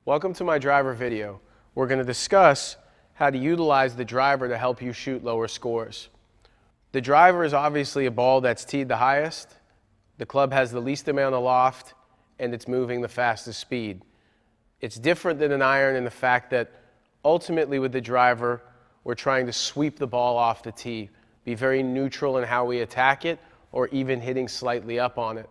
Welcome to my driver video. We're going to discuss how to utilize the driver to help you shoot lower scores. The driver is obviously a ball that's teed the highest, the club has the least amount of loft, and it's moving the fastest speed. It's different than an iron in the fact that ultimately with the driver, we're trying to sweep the ball off the tee, be very neutral in how we attack it, or even hitting slightly up on it.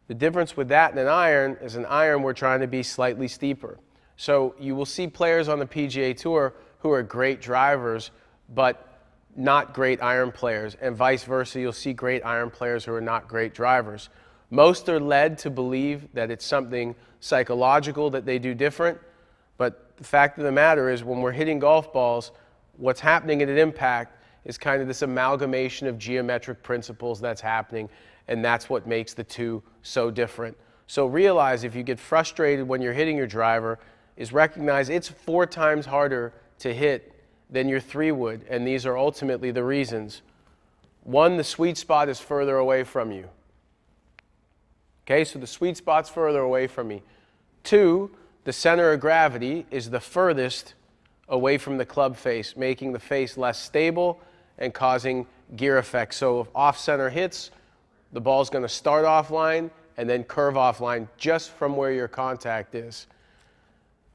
The difference with that and an iron is an iron we're trying to be slightly steeper. So you will see players on the PGA Tour who are great drivers, but not great iron players, and vice versa. You'll see great iron players who are not great drivers. Most are led to believe that it's something psychological that they do different, but the fact of the matter is when we're hitting golf balls, what's happening at an impact is kind of this amalgamation of geometric principles that's happening, and that's what makes the two so different. So realize if you get frustrated when you're hitting your driver, is recognize it's 4 times harder to hit than your 3 would, and these are ultimately the reasons. 1, the sweet spot is further away from you. Okay, so the sweet spot's further away from me. 2, the center of gravity is the furthest away from the club face, making the face less stable and causing gear effects. So if off-center hits, the ball's going to start offline and then curve offline just from where your contact is.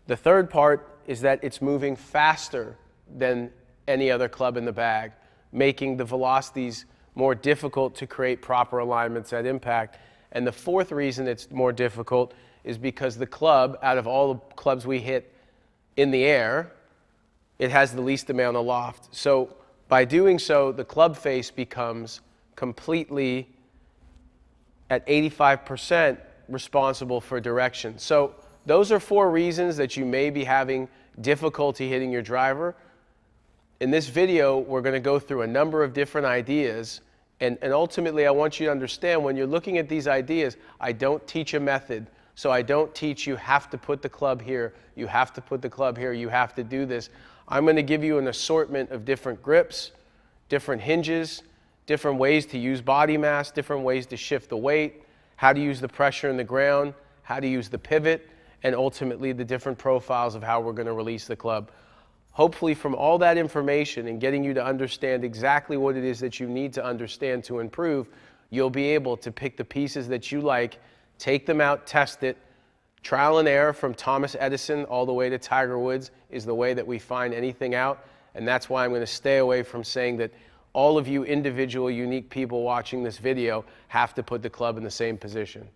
The third part is that it's moving faster than any other club in the bag, making the velocities more difficult to create proper alignments at impact. And the fourth reason it's more difficult is because the club, out of all the clubs we hit in the air, it has the least amount of loft. So by doing so, the club face becomes completely at 85% responsible for direction. So those are 4 reasons that you may be having difficulty hitting your driver. In this video, we're going to go through a number of different ideas, and ultimately I want you to understand when you're looking at these ideas, I don't teach a method. So I don't teach you have to put the club here, you have to put the club here, you have to do this. I'm going to give you an assortment of different grips, different hinges, different ways to use body mass, different ways to shift the weight, how to use the pressure in the ground, how to use the pivot, and ultimately the different profiles of how we're going to release the club. Hopefully from all that information and getting you to understand exactly what it is that you need to understand to improve, you'll be able to pick the pieces that you like, take them out, test it. Trial and error from Thomas Edison all the way to Tiger Woods is the way that we find anything out, and that's why I'm going to stay away from saying that all of you individual, unique people watching this video have to put the club in the same position.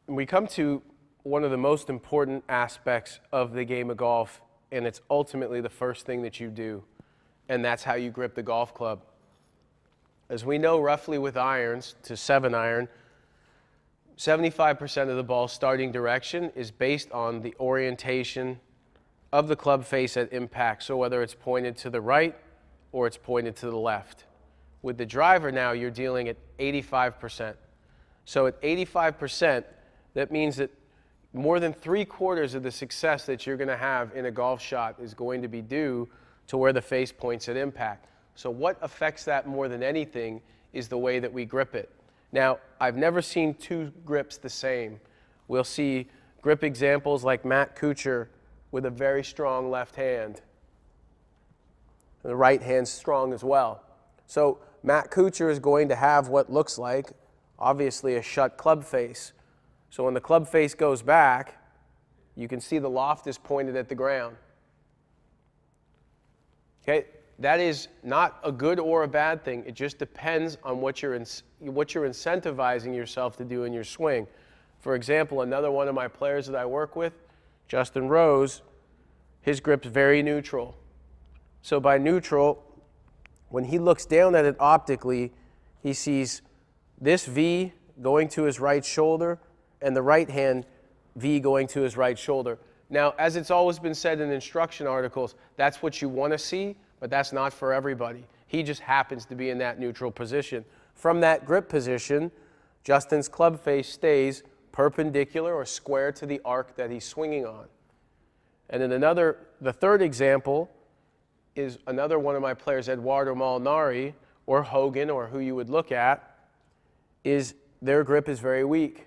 And we come to one of the most important aspects of the game of golf, and it's ultimately the first thing that you do, and that's how you grip the golf club. As we know, roughly with irons to 7-iron, 75% of the ball's starting direction is based on the orientation of the club face at impact, so whether it's pointed to the right or it's pointed to the left. With the driver now, you're dealing at 85%. So at 85%, that means that more than 3/4 of the success that you're going to have in a golf shot is going to be due to where the face points at impact. So what affects that more than anything is the way that we grip it. Now, I've never seen 2 grips the same. We'll see grip examples like Matt Kuchar with a very strong left hand. The right hand's strong as well. So Matt Kuchar is going to have what looks like, obviously, a shut club face. So when the club face goes back, you can see the loft is pointed at the ground. Okay, that is not a good or a bad thing. It just depends on what you're incentivizing yourself to do in your swing. For example, another one of my players that I work with, Justin Rose, his grip's very neutral. So by neutral, when he looks down at it optically, he sees this V going to his right shoulder and the right hand V going to his right shoulder. Now, as it's always been said in instruction articles, that's what you want to see, but that's not for everybody. He just happens to be in that neutral position. From that grip position, Justin's club face stays perpendicular or square to the arc that he's swinging on. And then the third example is another one of my players, Eduardo Molinari, or Hogan, or who you would look at, is their grip is very weak.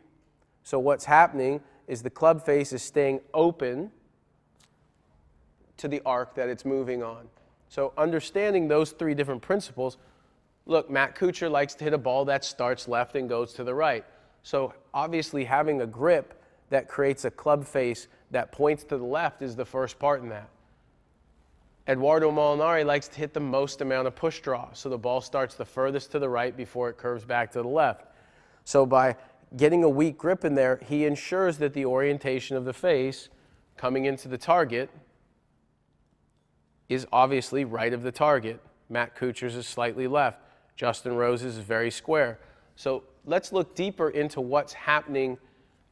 So what's happening is the club face is staying open to the arc that it's moving on. So understanding those three different principles, look, Matt Kuchar likes to hit a ball that starts left and goes to the right. So obviously having a grip that creates a club face that points to the left is the first part in that. Eduardo Molinari likes to hit the most amount of push draw, so the ball starts the furthest to the right before it curves back to the left. So by getting a weak grip in there, he ensures that the orientation of the face coming into the target is obviously right of the target. Matt Kuchar's is slightly left. Justin Rose's is very square. So let's look deeper into what's happening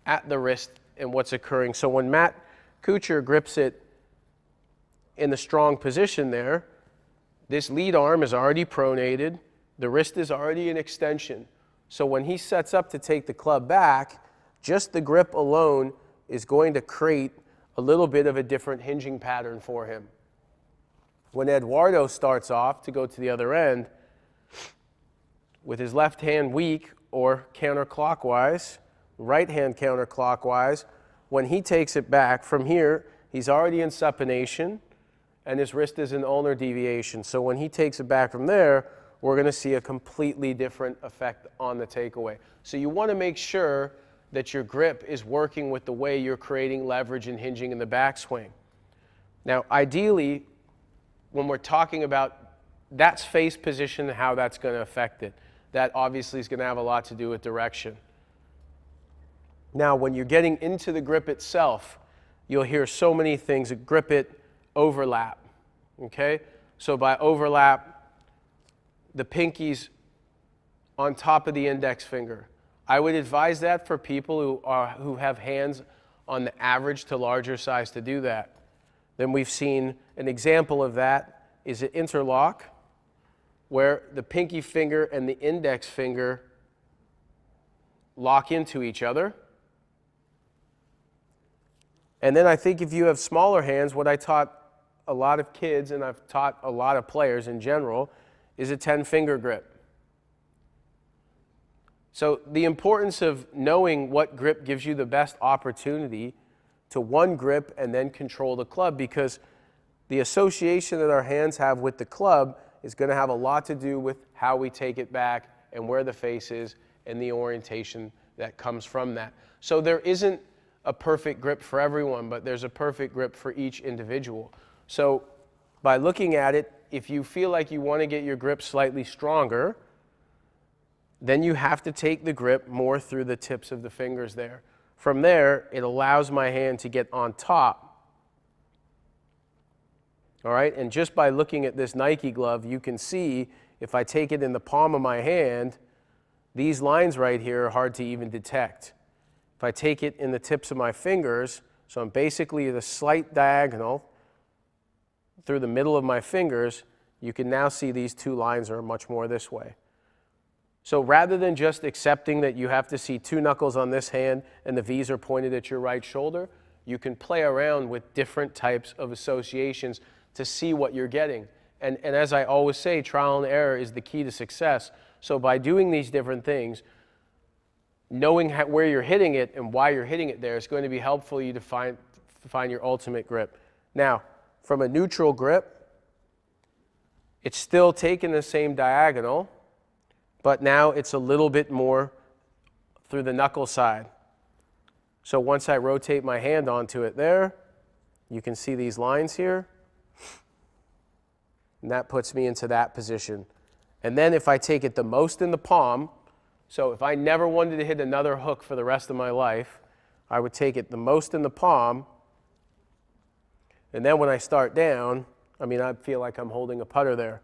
at the wrist and what's occurring. So when Matt Kuchar grips it in the strong position there, this lead arm is already pronated. The wrist is already in extension. So when he sets up to take the club back, just the grip alone is going to create a little bit of a different hinging pattern for him. When Eduardo starts off to go to the other end, with his left hand weak or counterclockwise, right hand counterclockwise, when he takes it back from here, he's already in supination and his wrist is in ulnar deviation. So when he takes it back from there, we're going to see a completely different effect on the takeaway. So you want to make sure that your grip is working with the way you're creating leverage and hinging in the backswing. Now, ideally, when we're talking about that's face position and how that's going to affect it, that obviously is going to have a lot to do with direction. Now, when you're getting into the grip itself, you'll hear so many things: grip it, overlap. Okay? So by overlap, the pinky's on top of the index finger. I would advise that for people who have hands on the average to larger size to do that. Then we've seen an example of that is an interlock, where the pinky finger and the index finger lock into each other. And then I think if you have smaller hands, what I taught a lot of kids, and I've taught a lot of players in general, is a 10-finger grip. So the importance of knowing what grip gives you the best opportunity to one grip and then control the club, because the association that our hands have with the club is going to have a lot to do with how we take it back and where the face is and the orientation that comes from that. So there isn't a perfect grip for everyone, but there's a perfect grip for each individual. So by looking at it, if you feel like you want to get your grip slightly stronger, then you have to take the grip more through the tips of the fingers there. From there, it allows my hand to get on top. All right, and just by looking at this Nike glove, you can see if I take it in the palm of my hand, these lines right here are hard to even detect. If I take it in the tips of my fingers, so I'm basically at a slight diagonal through the middle of my fingers, you can now see these two lines are much more this way. So rather than just accepting that you have to see two knuckles on this hand and the V's are pointed at your right shoulder, you can play around with different types of associations to see what you're getting. And as I always say, trial and error is the key to success. So by doing these different things, knowing where you're hitting it and why you're hitting it there is going to be helpful you to find your ultimate grip. Now, from a neutral grip, it's still taking the same diagonal, but now it's a little bit more through the knuckle side. So once I rotate my hand onto it there, you can see these lines here. And that puts me into that position. And then if I take it the most in the palm, so if I never wanted to hit another hook for the rest of my life, I would take it the most in the palm. And then when I start down, I mean, I feel like I'm holding a putter there.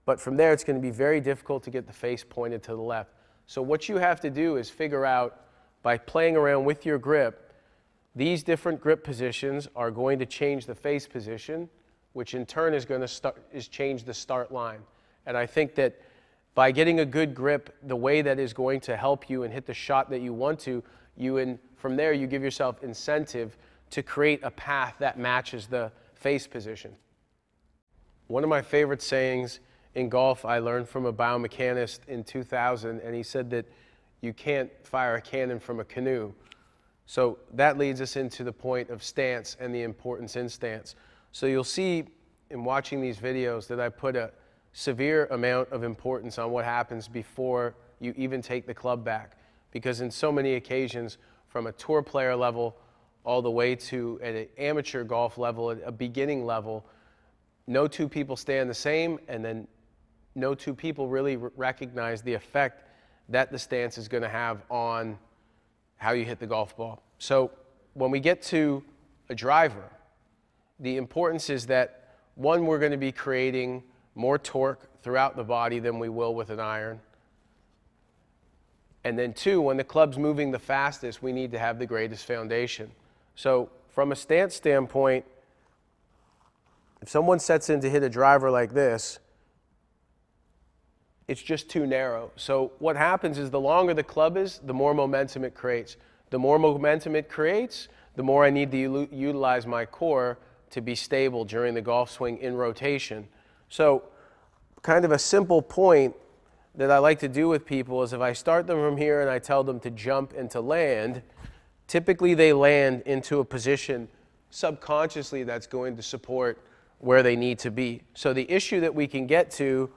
But from there, it's going to be very difficult to get the face pointed to the left. So what you have to do is figure out, by playing around with your grip, these different grip positions are going to change the face position, which in turn is going to change the start line. And I think that by getting a good grip, the way that is going to help you and hit the shot that you want to, from there you give yourself incentive to create a path that matches the face position. One of my favorite sayings in golf I learned from a biomechanist in 2000, and he said that you can't fire a cannon from a canoe. So that leads us into the point of stance and the importance in stance. So you'll see in watching these videos that I put a severe amount of importance on what happens before you even take the club back. Because in so many occasions, from a tour player level all the way to an amateur golf level, a beginning level, no two people stand the same, and then no two people really recognize the effect that the stance is going to have on how you hit the golf ball. So when we get to a driver, the importance is that, one, we're going to be creating more torque throughout the body than we will with an iron. And then two, when the club's moving the fastest, we need to have the greatest foundation. So from a stance standpoint, if someone sets in to hit a driver like this, it's just too narrow. So what happens is the longer the club is, the more momentum it creates. The more momentum it creates, the more I need to utilize my core to be stable during the golf swing in rotation. So kind of a simple point that I like to do with people is if I start them from here and I tell them to jump and to land, typically they land into a position subconsciously that's going to support where they need to be. So the issue that we can get to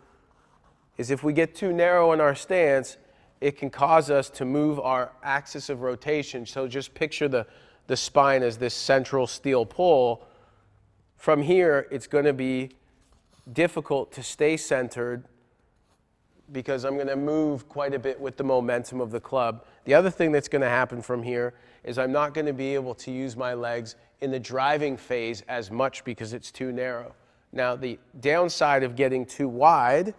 is if we get too narrow in our stance, it can cause us to move our axis of rotation. So just picture the spine as this central steel pole. From here, it's going to be difficult to stay centered because I'm going to move quite a bit with the momentum of the club. The other thing that's going to happen from here is I'm not going to be able to use my legs in the driving phase as much because it's too narrow. Now, the downside of getting too wide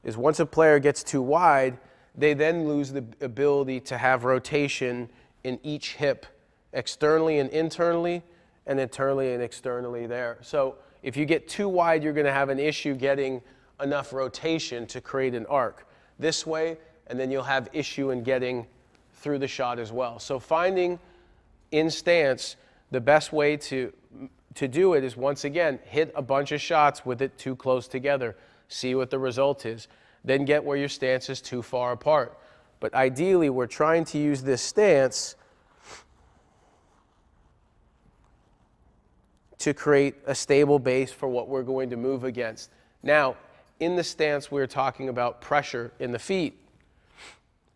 is once a player gets too wide, they then lose the ability to have rotation in each hip, externally and internally, and internally and externally there. So if you get too wide, you're going to have an issue getting enough rotation to create an arc this way, and then you'll have issue in getting through the shot as well. So finding in stance the best way to do it is, once again, hit a bunch of shots with it too close together. See what the result is. Then get where your stance is too far apart. But ideally, we're trying to use this stance to create a stable base for what we're going to move against. Now, in the stance, we're talking about pressure in the feet.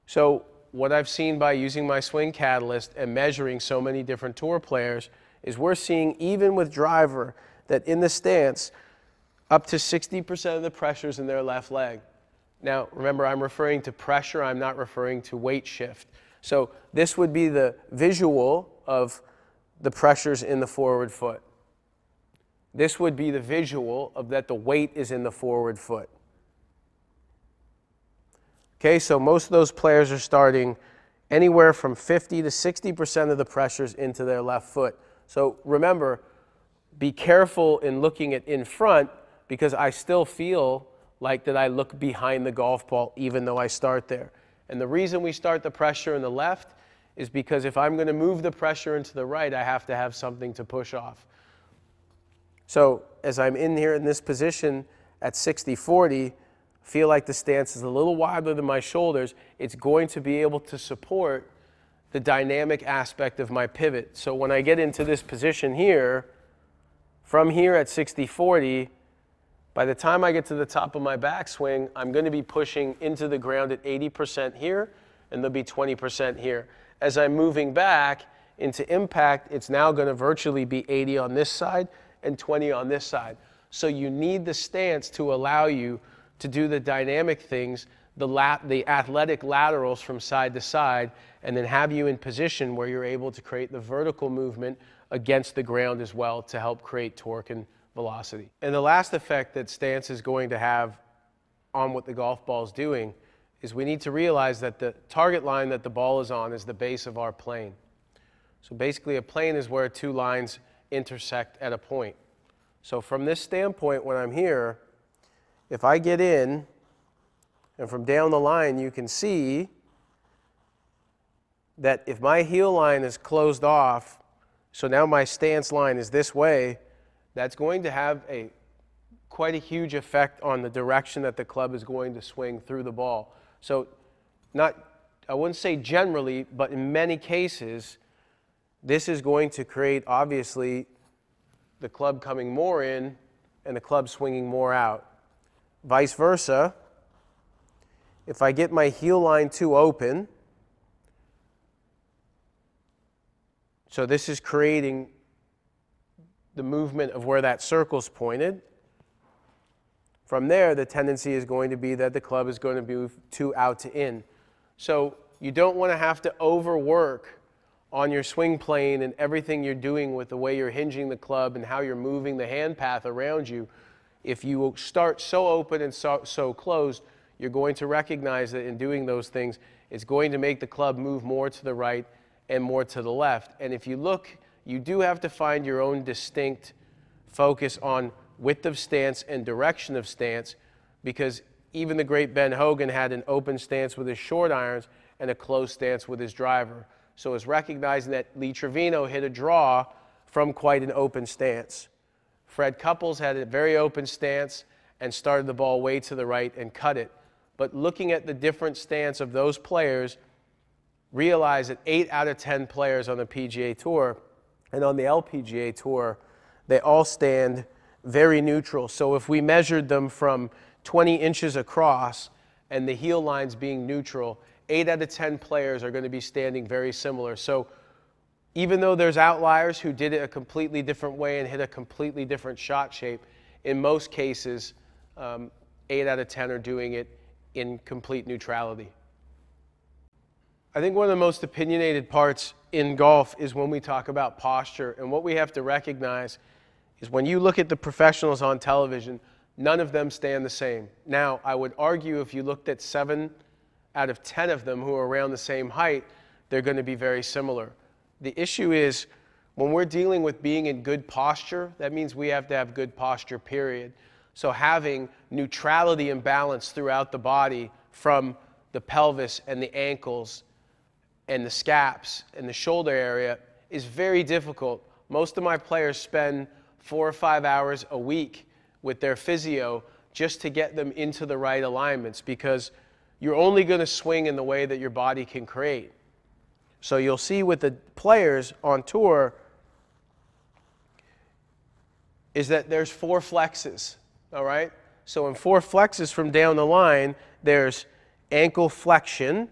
So what I've seen by using my swing catalyst and measuring so many different tour players is we're seeing, even with driver, that in the stance, up to 60% of the pressure's in their left leg. Now, remember, I'm referring to pressure, I'm not referring to weight shift. So this would be the visual of the pressures in the forward foot. This would be the visual of that the weight is in the forward foot. Okay, so most of those players are starting anywhere from 50 to 60% of the pressures into their left foot. So remember, be careful in looking at in front, because I still feel like that I look behind the golf ball even though I start there. And the reason we start the pressure in the left is because if I'm going to move the pressure into the right, I have to have something to push off. So as I'm in here in this position at 60-40, feel like the stance is a little wider than my shoulders, it's going to be able to support the dynamic aspect of my pivot. So when I get into this position here, from here at 60-40, by the time I get to the top of my backswing, I'm going to be pushing into the ground at 80% here, and there'll be 20% here. As I'm moving back into impact, it's now going to virtually be 80 on this side and 20 on this side. So you need the stance to allow you to do the dynamic things, the athletic laterals from side to side, and then have you in position where you're able to create the vertical movement against the ground as well to help create torque and velocity. And the last effect that stance is going to have on what the golf ball is doing is we need to realize that the target line that the ball is on is the base of our plane. So basically a plane is where two lines intersect at a point. So from this standpoint, when I'm here, if I get in, and from down the line you can see that if my heel line is closed off, so now my stance line is this way, that's going to have quite a huge effect on the direction that the club is going to swing through the ball. So I wouldn't say generally, but in many cases, this is going to create, obviously, the club coming more in and the club swinging more out. Vice versa, if I get my heel line too open, so this is creating the movement of where that circle's pointed. From there, the tendency is going to be that the club is going to move too out to in. So you don't want to have to overwork on your swing plane and everything you're doing with the way you're hinging the club and how you're moving the hand path around you. If you start so open and so closed, you're going to recognize that in doing those things, it's going to make the club move more to the right and more to the left. And if you look, you do have to find your own distinct focus on width of stance and direction of stance, because even the great Ben Hogan had an open stance with his short irons and a closed stance with his driver. So it's recognizing that Lee Trevino hit a draw from quite an open stance. Fred Couples had a very open stance and started the ball way to the right and cut it. But looking at the different stance of those players, realize that 8 out of 10 players on the PGA Tour and on the LPGA Tour, they all stand very neutral. So if we measured them from 20 inches across and the heel lines being neutral, 8 out of 10 players are going to be standing very similar. So even though there's outliers who did it a completely different way and hit a completely different shot shape, in most cases, 8 out of 10 are doing it in complete neutrality. I think one of the most opinionated parts in golf is when we talk about posture. And what we have to recognize is when you look at the professionals on television, none of them stand the same. Now, I would argue if you looked at 7 out of 10 of them who are around the same height, they're going to be very similar. The issue is when we're dealing with being in good posture, that means we have to have good posture, period. So having neutrality and balance throughout the body from the pelvis and the ankles and the scaps and the shoulder area is very difficult. Most of my players spend 4 or 5 hours a week with their physio just to get them into the right alignments, because you're only going to swing in the way that your body can create. So you'll see with the players on tour is that there's 4 flexes, all right? So in 4 flexes from down the line, there's ankle flexion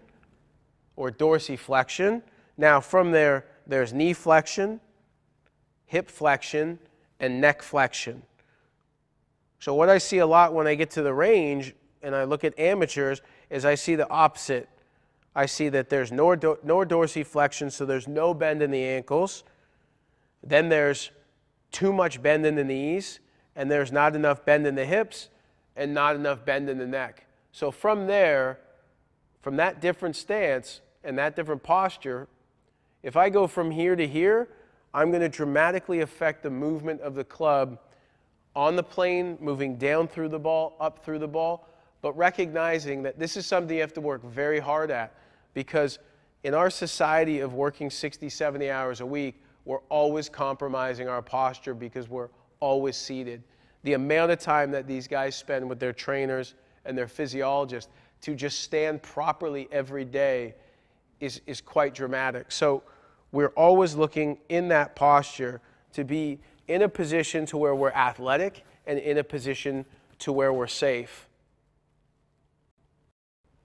or dorsiflexion. Now from there, there's knee flexion, hip flexion, and neck flexion. So what I see a lot when I get to the range and I look at amateurs is I see the opposite. I see that there's no dorsiflexion, so there's no bend in the ankles. Then there's too much bend in the knees, and there's not enough bend in the hips and not enough bend in the neck. So from there, from that different stance and that different posture, if I go from here to here, I'm going to dramatically affect the movement of the club on the plane, moving down through the ball, up through the ball, but recognizing that this is something you have to work very hard at, because in our society of working 60, 70 hours a week, we're always compromising our posture because we're always seated. The amount of time that these guys spend with their trainers and their physiologists to just stand properly every day is quite dramatic. So we're always looking in that posture to be in a position to where we're athletic and in a position to where we're safe.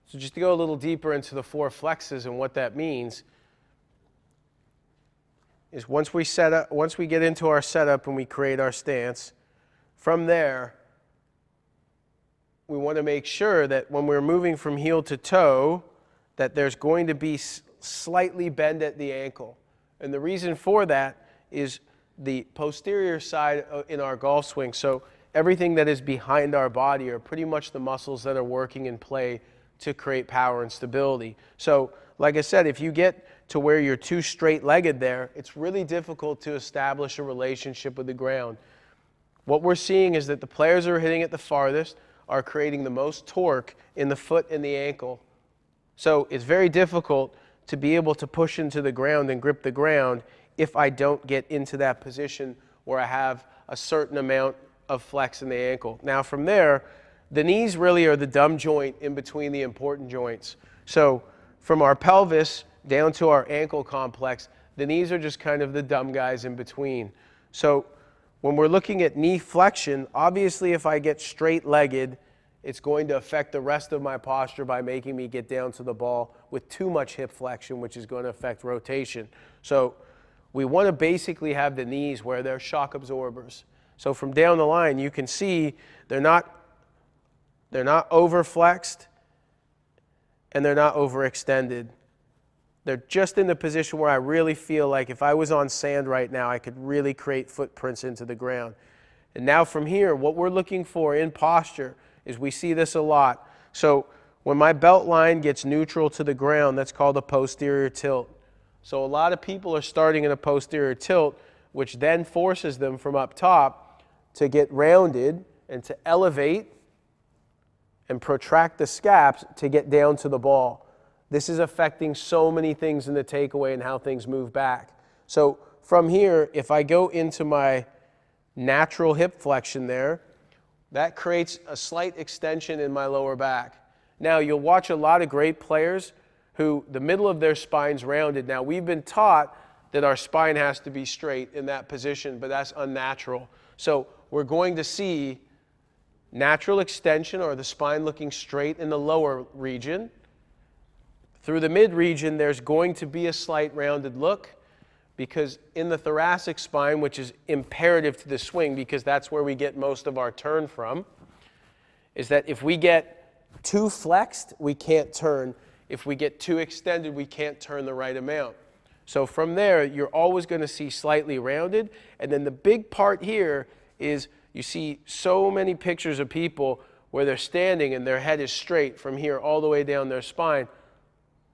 So just to go a little deeper into the 4 flexes and what that means is once we get into our setup and we create our stance, from there we want to make sure that when we're moving from heel to toe that there's going to be slightly bend at the ankle. And the reason for that is the posterior side in our golf swing. So everything that is behind our body are pretty much the muscles that are working in play to create power and stability. So like I said, if you get to where you're too straight-legged there, it's really difficult to establish a relationship with the ground. What we're seeing is that the players who are hitting it the farthest are creating the most torque in the foot and the ankle. So it's very difficult to be able to push into the ground and grip the ground if I don't get into that position where I have a certain amount of flex in the ankle. Now from there, the knees really are the dumb joint in between the important joints. So from our pelvis down to our ankle complex, the knees are just kind of the dumb guys in between. So when we're looking at knee flexion, obviously if I get straight-legged, it's going to affect the rest of my posture by making me get down to the ball with too much hip flexion, which is going to affect rotation. So we want to basically have the knees where they're shock absorbers. So from down the line, you can see they're not over-flexed and they're not overextended. They're just in the position where I really feel like if I was on sand right now, I could really create footprints into the ground. And now from here, what we're looking for in posture is we see this a lot. So when my belt line gets neutral to the ground, that's called a posterior tilt. So a lot of people are starting in a posterior tilt, which then forces them from up top to get rounded and to elevate and protract the scaps to get down to the ball. This is affecting so many things in the takeaway and how things move back. So from here, if I go into my natural hip flexion there, that creates a slight extension in my lower back. Now, you'll watch a lot of great players who the middle of their spine's rounded. Now, we've been taught that our spine has to be straight in that position, but that's unnatural. So we're going to see natural extension, or the spine looking straight in the lower region. Through the mid region, there's going to be a slight rounded look, because in the thoracic spine, which is imperative to the swing because that's where we get most of our turn from, is that if we get too flexed, we can't turn. If we get too extended, we can't turn the right amount. So from there, you're always going to see slightly rounded. And then the big part here is you see so many pictures of people where they're standing and their head is straight from here all the way down their spine.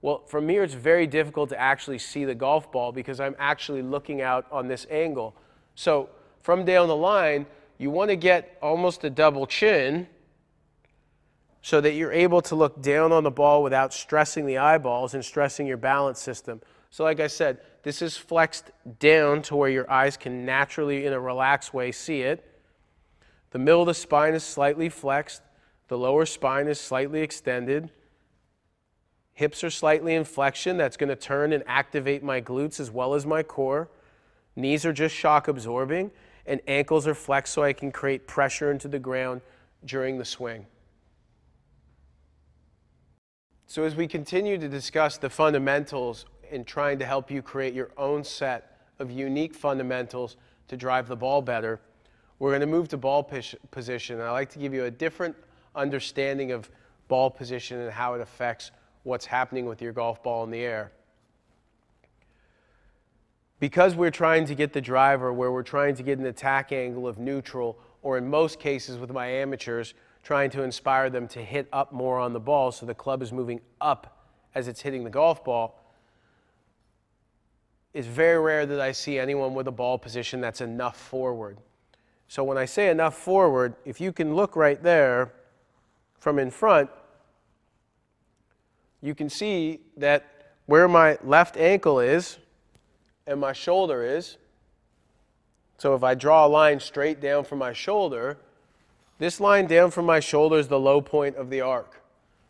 Well, from here, it's very difficult to actually see the golf ball because I'm actually looking out on this angle. So from down the line, you want to get almost a double chin so that you're able to look down on the ball without stressing the eyeballs and stressing your balance system. So like I said, this is flexed down to where your eyes can naturally, in a relaxed way, see it. The middle of the spine is slightly flexed. The lower spine is slightly extended. Hips are slightly in flexion. That's going to turn and activate my glutes as well as my core. Knees are just shock absorbing. And ankles are flexed so I can create pressure into the ground during the swing. So as we continue to discuss the fundamentals in trying to help you create your own set of unique fundamentals to drive the ball better, we're going to move to ball position. And I'd like to give you a different understanding of ball position and how it affects what's happening with your golf ball in the air. Because we're trying to get the driver where we're trying to get an attack angle of neutral, or in most cases with my amateurs, trying to inspire them to hit up more on the ball so the club is moving up as it's hitting the golf ball, it's very rare that I see anyone with a ball position that's enough forward. So when I say enough forward, if you can look right there from in front, you can see that where my left ankle is and my shoulder is, so if I draw a line straight down from my shoulder, this line down from my shoulder is the low point of the arc.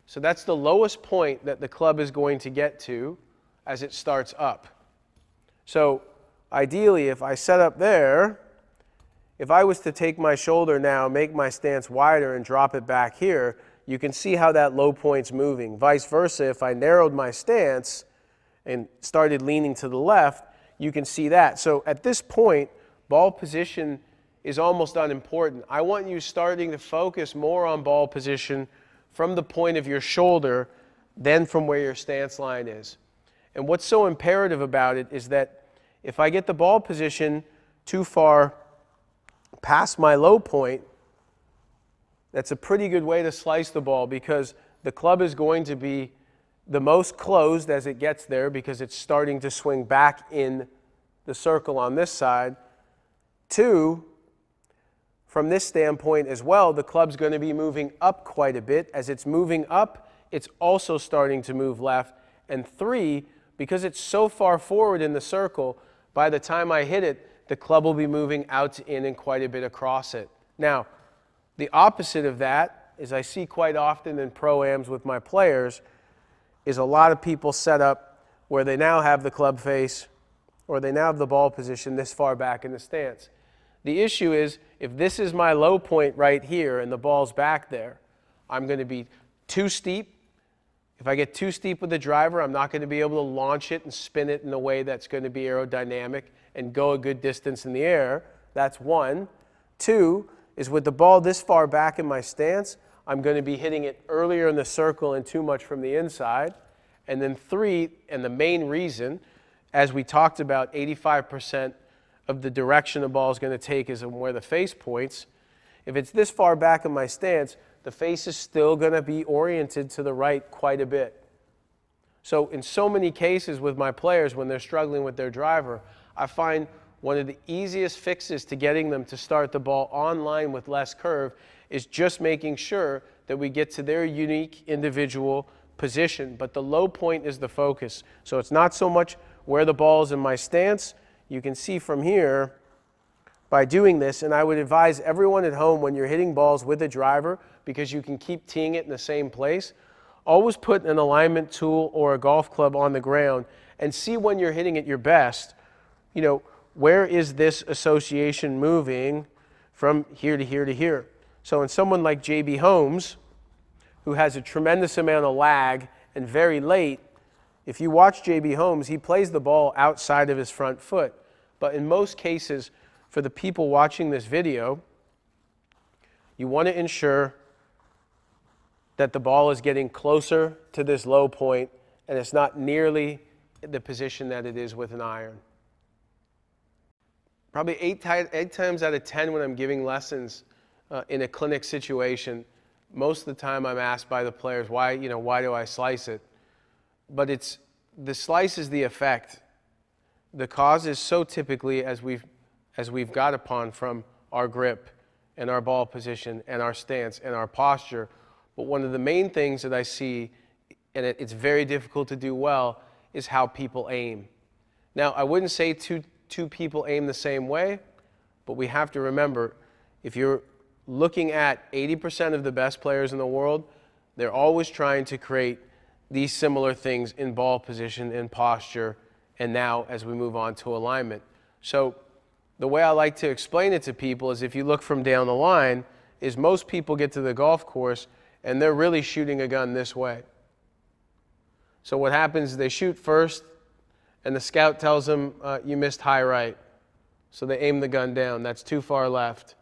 So that's the lowest point that the club is going to get to as it starts up. So ideally, if I set up there, if I was to take my shoulder now, make my stance wider and drop it back here, you can see how that low point's moving. Vice versa, if I narrowed my stance and started leaning to the left, you can see that. So at this point, ball position is almost unimportant. I want you starting to focus more on ball position from the point of your shoulder than from where your stance line is. And what's so imperative about it is that if I get the ball position too far past my low point, that's a pretty good way to slice the ball because the club is going to be the most closed as it gets there because it's starting to swing back in the circle on this side. Two, from this standpoint as well, the club's going to be moving up quite a bit. As it's moving up, it's also starting to move left. And three, because it's so far forward in the circle, by the time I hit it, the club will be moving out to in and quite a bit across it. Now, the opposite of that is I see quite often in pro-ams with my players is a lot of people set up where they now have the club face or they now have the ball position this far back in the stance. The issue is, if this is my low point right here and the ball's back there, I'm going to be too steep. If I get too steep with the driver, I'm not going to be able to launch it and spin it in a way that's going to be aerodynamic and go a good distance in the air. That's one. Two is, with the ball this far back in my stance, I'm going to be hitting it earlier in the circle and too much from the inside. And then three, and the main reason, as we talked about, 85% of the direction the ball is going to take is where the face points. If it's this far back in my stance, the face is still going to be oriented to the right quite a bit. So in so many cases with my players, when they're struggling with their driver, I find one of the easiest fixes to getting them to start the ball on line with less curve is just making sure that we get to their unique individual position. But the low point is the focus. So it's not so much where the ball is in my stance. You can see from here by doing this, and I would advise everyone at home, when you're hitting balls with a driver, because you can keep teeing it in the same place, always put an alignment tool or a golf club on the ground and see when you're hitting it your best. You know, where is this association moving from here to here to here? So in someone like J.B. Holmes, who has a tremendous amount of lag and very late, if you watch J.B. Holmes, he plays the ball outside of his front foot. But in most cases, for the people watching this video, you want to ensure that the ball is getting closer to this low point and it's not nearly the position that it is with an iron. Probably eight times out of 10 when I'm giving lessons in a clinic situation, most of the time I'm asked by the players, why do I slice it? But the slice is the effect. The cause is so typically, as we've got upon, from our grip and our ball position and our stance and our posture. But one of the main things that I see, and it's very difficult to do well, is how people aim. Now, I wouldn't say two people aim the same way, but we have to remember, if you're looking at 80% of the best players in the world, they're always trying to create these similar things in ball position, in posture, and now as we move on to alignment. So the way I like to explain it to people is, if you look from down the line, is most people get to the golf course and they're really shooting a gun this way. So what happens is they shoot first and the scout tells them, you missed high right. So they aim the gun down. That's too far left.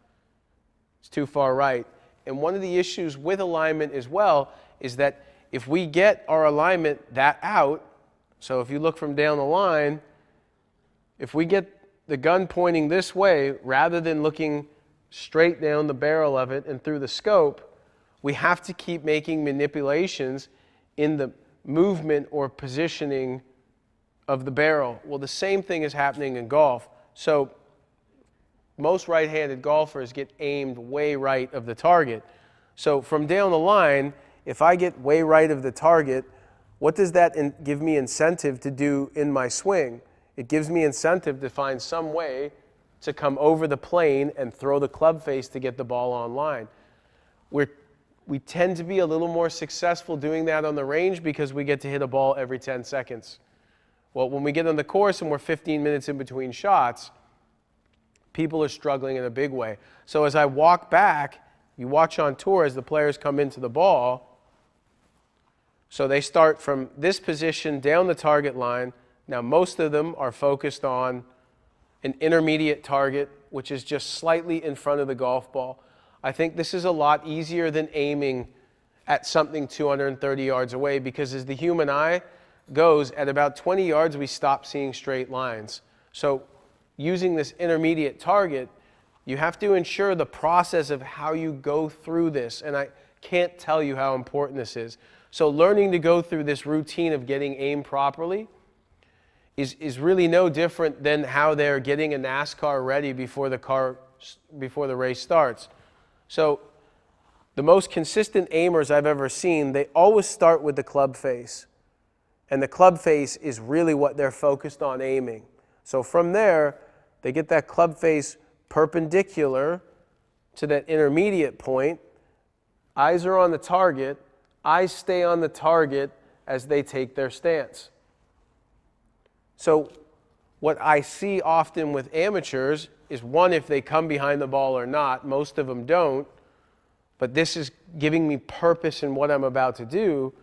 It's too far right. And one of the issues with alignment as well is that if we get our alignment that out, so if you look from down the line, if we get the gun pointing this way rather than looking straight down the barrel of it and through the scope, we have to keep making manipulations in the movement or positioning of the barrel. Well, the same thing is happening in golf. So most right-handed golfers get aimed way right of the target. So from down the line, if I get way right of the target, what does that give me incentive to do in my swing? It gives me incentive to find some way to come over the plane and throw the club face to get the ball on line. We tend to be a little more successful doing that on the range because we get to hit a ball every 10 seconds. Well, when we get on the course and we're 15 minutes in between shots, people are struggling in a big way. So as I walk back, you watch on tour as the players come into the ball. So they start from this position down the target line. Now most of them are focused on an intermediate target, which is just slightly in front of the golf ball. I think this is a lot easier than aiming at something 230 yards away, because as the human eye goes, at about 20 yards we stop seeing straight lines. So using this intermediate target, you have to ensure the process of how you go through this, and I can't tell you how important this is. So learning to go through this routine of getting aimed properly is really no different than how they're getting a NASCAR ready before the race starts. So the most consistent aimers I've ever seen, they always start with the club face. And the club face is really what they're focused on aiming. So from there, they get that club face perpendicular to that intermediate point. Eyes are on the target. Eyes stay on the target as they take their stance. So what I see often with amateurs is, one, if they come behind the ball or not. Most of them don't, but this is giving me purpose in what I'm about to do,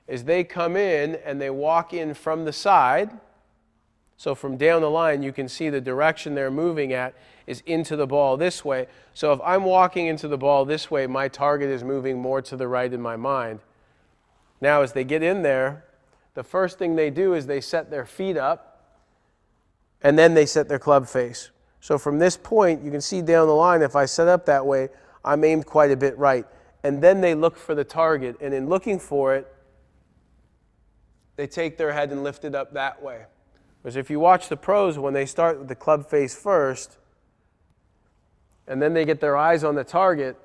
is they come in and they walk in from the side. So from down the line, you can see the direction they're moving at is into the ball this way. So if I'm walking into the ball this way, my target is moving more to the right in my mind. Now, as they get in there, the first thing they do is they set their feet up, and then they set their club face. So from this point, you can see down the line, if I set up that way, I'm aimed quite a bit right. And then they look for the target, and in looking for it, they take their head and lift it up that way. Because if you watch the pros, when they start with the club face first, and then they get their eyes on the target,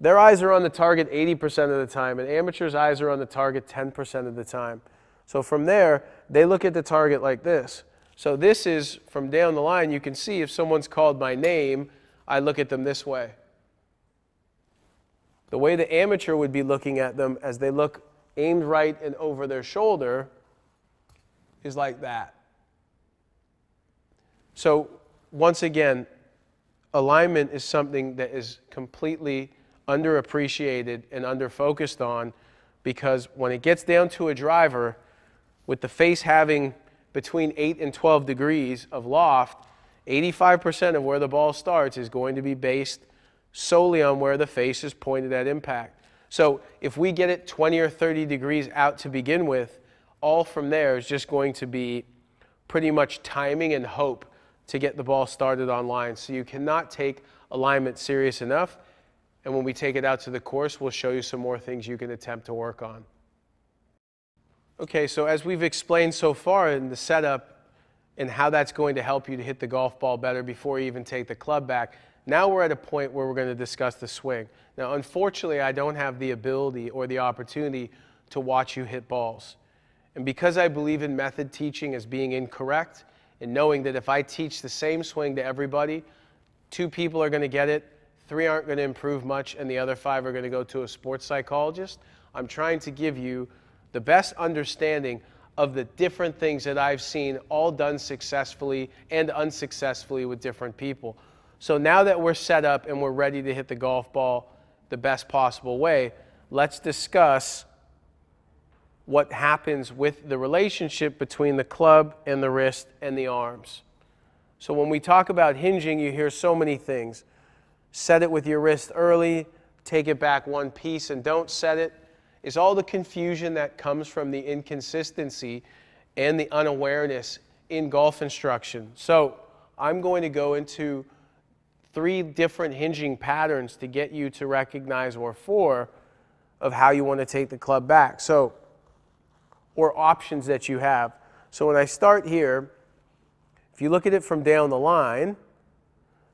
their eyes are on the target 80% of the time, and amateurs' eyes are on the target 10% of the time. So from there, they look at the target like this. So this is, from down the line, you can see if someone's called my name, I look at them this way. The way the amateur would be looking at them as they look aimed right and over their shoulder is like that. So once again, alignment is something that is completely underappreciated and underfocused on, because when it gets down to a driver, with the face having between 8 and 12 degrees of loft, 85% of where the ball starts is going to be based solely on where the face is pointed at impact. So if we get it 20 or 30 degrees out to begin with, all from there is just going to be pretty much timing and hope to get the ball started on line. So you cannot take alignment serious enough. And when we take it out to the course, we'll show you some more things you can attempt to work on. Okay, so as we've explained so far in the setup and how that's going to help you to hit the golf ball better before you even take the club back, now we're at a point where we're going to discuss the swing. Now, unfortunately, I don't have the ability or the opportunity to watch you hit balls. And because I believe in method teaching as being incorrect, and knowing that if I teach the same swing to everybody, 2 people are going to get it, 3 aren't going to improve much, and the other 5 are going to go to a sports psychologist, I'm trying to give you the best understanding of the different things that I've seen all done successfully and unsuccessfully with different people. So now that we're set up and we're ready to hit the golf ball the best possible way, let's discuss what happens with the relationship between the club and the wrist and the arms. So when we talk about hinging, you hear so many things. Set it with your wrist early, take it back one piece and don't set it. Is all the confusion that comes from the inconsistency and the unawareness in golf instruction. So I'm going to go into 3 different hinging patterns to get you to recognize, or 4, of how you want to take the club back. So, or options that you have. So when I start here, if you look at it from down the line,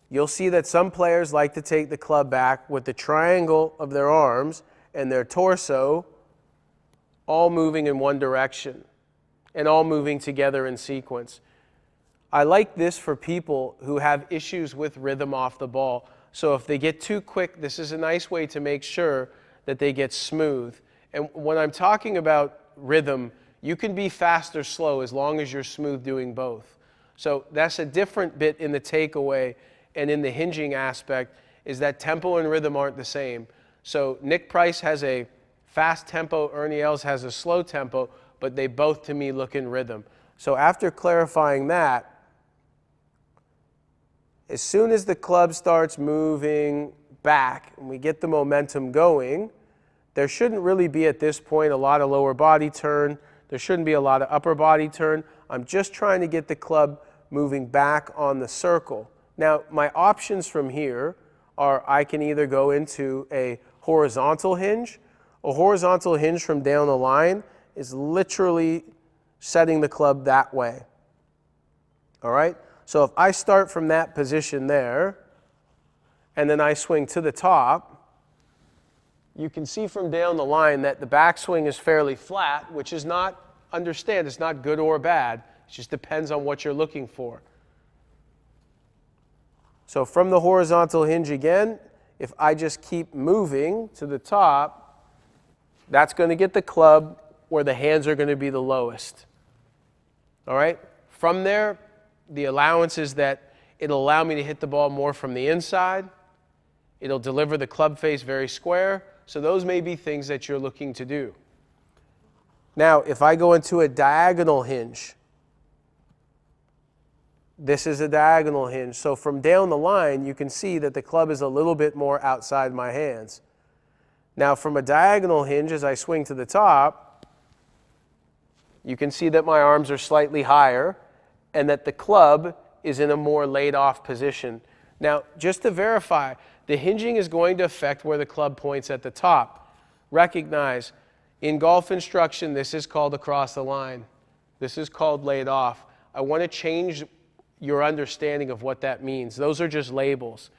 you'll see that some players like to take the club back with the triangle of their arms and their torso all moving in one direction and all moving together in sequence. I like this for people who have issues with rhythm off the ball. So if they get too quick, this is a nice way to make sure that they get smooth. And when I'm talking about rhythm, you can be fast or slow as long as you're smooth doing both. So that's a different bit in the takeaway and in the hinging aspect, is that tempo and rhythm aren't the same. So Nick Price has a fast tempo, Ernie Els has a slow tempo, but they both to me look in rhythm. So after clarifying that, as soon as the club starts moving back and we get the momentum going, there shouldn't really be at this point a lot of lower body turn. There shouldn't be a lot of upper body turn. I'm just trying to get the club moving back on the circle. Now, my options from here are I can either go into a horizontal hinge. A horizontal hinge from down the line is literally setting the club that way. All right? So if I start from that position there, and then I swing to the top, you can see from down the line that the backswing is fairly flat, which is not, understand, it's not good or bad. It just depends on what you're looking for. So from the horizontal hinge again, if I just keep moving to the top, that's going to get the club where the hands are going to be the lowest. All right? From there, the allowance is that it'll allow me to hit the ball more from the inside. It'll deliver the club face very square. So those may be things that you're looking to do. Now, if I go into a diagonal hinge, this is a diagonal hinge. So from down the line, you can see that the club is a little bit more outside my hands. Now, from a diagonal hinge, as I swing to the top, you can see that my arms are slightly higher and that the club is in a more laid-off position. Now, just to verify, the hinging is going to affect where the club points at the top. Recognize, in golf instruction, this is called across the line. This is called laid off. I want to change your understanding of what that means. Those are just labels.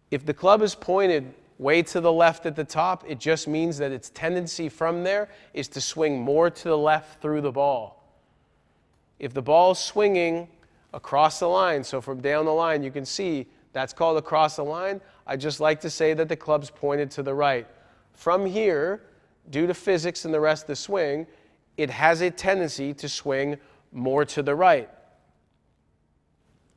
If the club is pointed way to the left at the top, it just means that its tendency from there is to swing more to the left through the ball. If the ball is swinging across the line, so from down the line, you can see that's called across the line. I just like to say that the club's pointed to the right. From here, due to physics and the rest of the swing, it has a tendency to swing more to the right.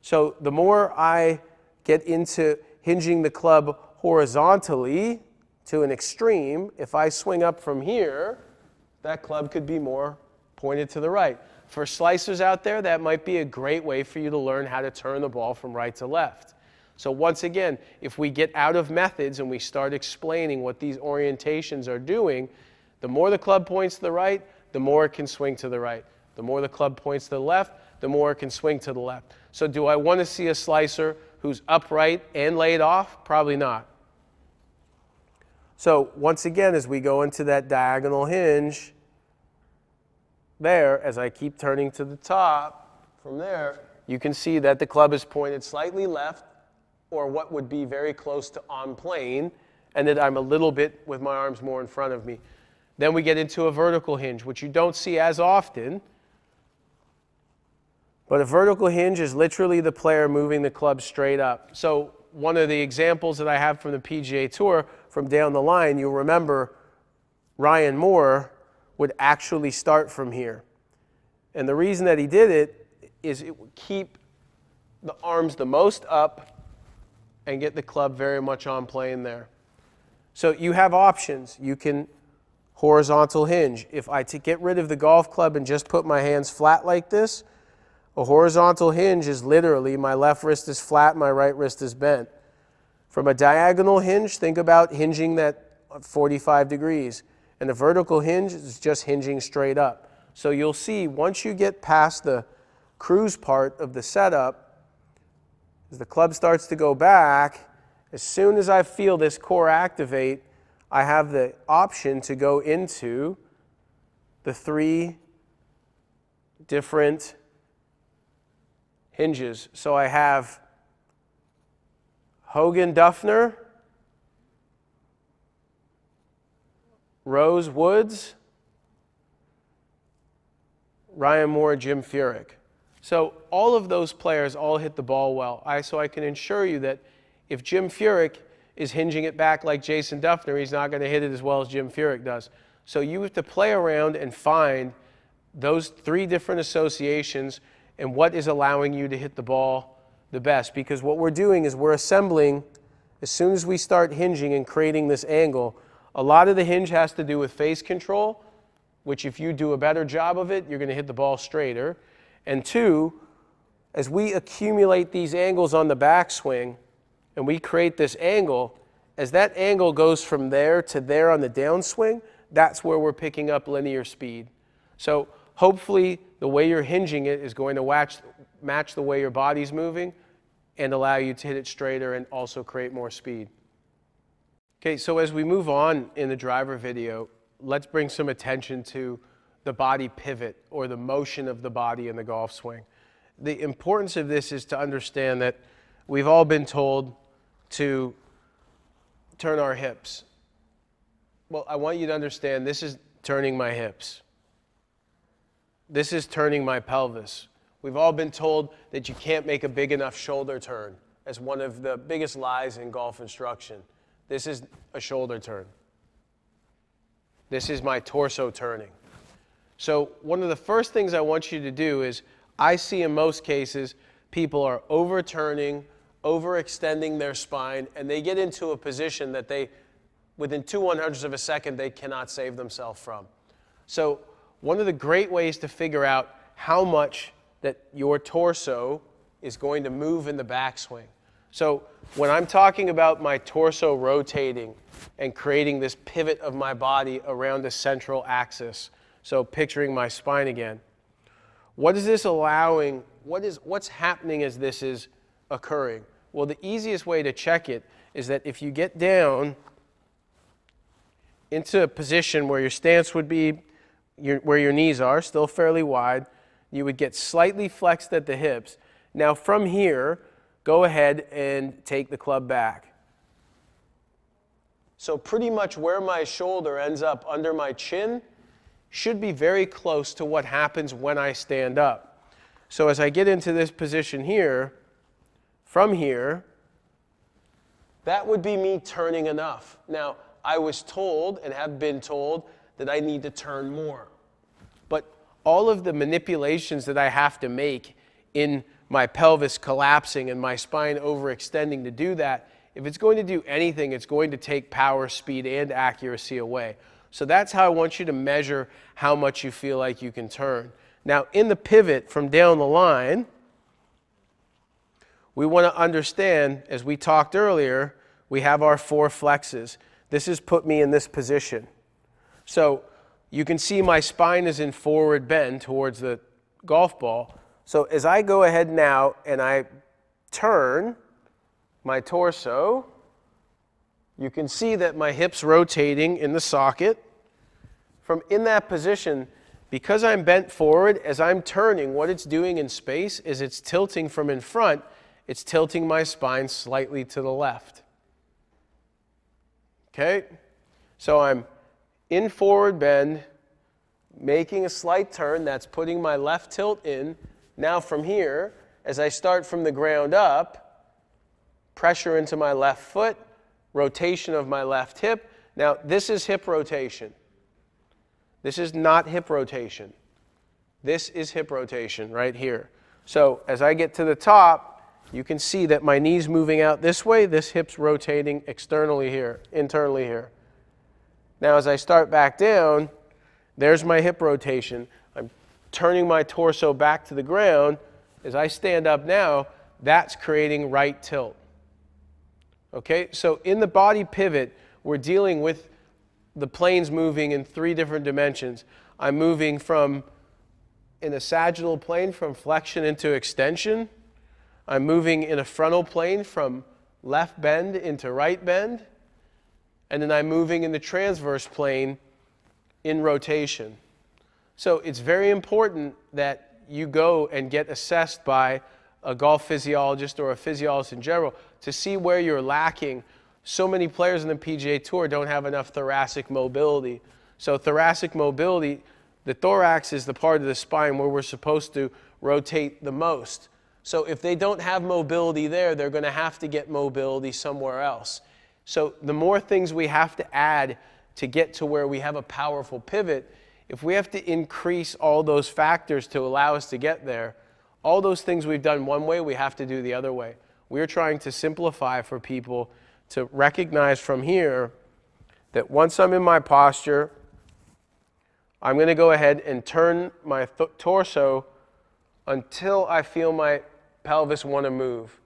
So the more I get into hinging the club horizontally to an extreme, if I swing up from here, that club could be more pointed to the right. For slicers out there, that might be a great way for you to learn how to turn the ball from right to left. So once again, if we get out of methods and we start explaining what these orientations are doing, the more the club points to the right, the more it can swing to the right. The more the club points to the left, the more it can swing to the left. So do I want to see a slicer who's upright and laid off? Probably not. So once again, as we go into that diagonal hinge, there, as I keep turning to the top, from there, you can see that the club is pointed slightly left, or what would be very close to on plane, and that I'm a little bit with my arms more in front of me. Then we get into a vertical hinge, which you don't see as often. But a vertical hinge is literally the player moving the club straight up. So one of the examples that I have from the PGA Tour, from down the line, you'll remember Ryan Moore would actually start from here. And the reason that he did it is it would keep the arms the most up and get the club very much on plane there. So you have options. You can horizontal hinge. If I get rid of the golf club and just put my hands flat like this, a horizontal hinge is literally my left wrist is flat, my right wrist is bent. From a diagonal hinge, think about hinging that 45 degrees. And a vertical hinge is just hinging straight up. So you'll see once you get past the cruise part of the setup, as the club starts to go back, as soon as I feel this core activate, I have the option to go into the 3 different hinges. So I have Hogan Duffner, Rose Woods, Ryan Moore, Jim Furyk. So all of those players all hit the ball well. So I can assure you that if Jim Furyk is hinging it back like Jason Duffner, he's not going to hit it as well as Jim Furyk does. So you have to play around and find those 3 different associations and what is allowing you to hit the ball the best. Because what we're doing is we're assembling, as soon as we start hinging and creating this angle, a lot of the hinge has to do with face control, which if you do a better job of it, you're going to hit the ball straighter. And 2, as we accumulate these angles on the backswing and we create this angle, as that angle goes from there to there on the downswing, that's where we're picking up linear speed. So hopefully the way you're hinging it is going to match the way your body's moving and allow you to hit it straighter and also create more speed. Okay, so as we move on in the driver video, let's bring some attention to the body pivot or the motion of the body in the golf swing. The importance of this is to understand that we've all been told to turn our hips. Well, I want you to understand this is turning my hips. This is turning my pelvis. We've all been told that you can't make a big enough shoulder turn as one of the biggest lies in golf instruction. This is a shoulder turn. This is my torso turning. So one of the first things I want you to do is, I see in most cases, people are overturning, overextending their spine, and they get into a position that they, within 2/100ths of a second, they cannot save themselves from. So one of the great ways to figure out how much that your torso is going to move in the backswing. So when I'm talking about my torso rotating and creating this pivot of my body around the central axis, so picturing my spine again, what is this allowing? What's happening as this is occurring? Well, the easiest way to check it is that if you get down into a position where your stance would be where your knees are, still fairly wide, you would get slightly flexed at the hips. Now from here, go ahead and take the club back. So pretty much where my shoulder ends up under my chin should be very close to what happens when I stand up. So as I get into this position here, from here, that would be me turning enough. Now, I was told and have been told that I need to turn more. But all of the manipulations that I have to make in my pelvis collapsing and my spine overextending to do that, if it's going to do anything, it's going to take power, speed, and accuracy away. So that's how I want you to measure how much you feel like you can turn. Now, in the pivot from down the line, we want to understand, as we talked earlier, we have our 4 flexes. This has put me in this position. So you can see my spine is in forward bend towards the golf ball. So as I go ahead now and I turn my torso, you can see that my hip's rotating in the socket. From in that position, because I'm bent forward, as I'm turning, what it's doing in space is it's tilting from in front, it's tilting my spine slightly to the left. Okay? So I'm in forward bend, making a slight turn, that's putting my left tilt in. Now from here, as I start from the ground up, pressure into my left foot, rotation of my left hip. Now, this is hip rotation. This is not hip rotation. This is hip rotation right here. So as I get to the top, you can see that my knee's moving out this way. This hip's rotating externally here, internally here. Now, as I start back down, there's my hip rotation. I'm turning my torso back to the ground. As I stand up now, that's creating right tilt. Okay, so in the body pivot, we're dealing with the planes moving in 3 different dimensions. I'm moving from, in a sagittal plane, from flexion into extension. I'm moving in a frontal plane from left bend into right bend. And then I'm moving in the transverse plane in rotation. So it's very important that you go and get assessed by a golf physiologist or a physiologist in general to see where you're lacking. So many players in the PGA Tour don't have enough thoracic mobility. So thoracic mobility, the thorax is the part of the spine where we're supposed to rotate the most. So if they don't have mobility there, they're going to have to get mobility somewhere else. So the more things we have to add to get to where we have a powerful pivot, if we have to increase all those factors to allow us to get there, all those things we've done one way, we have to do the other way. We're trying to simplify for people to recognize from here that once I'm in my posture, I'm going to go ahead and turn my torso until I feel my pelvis want to move.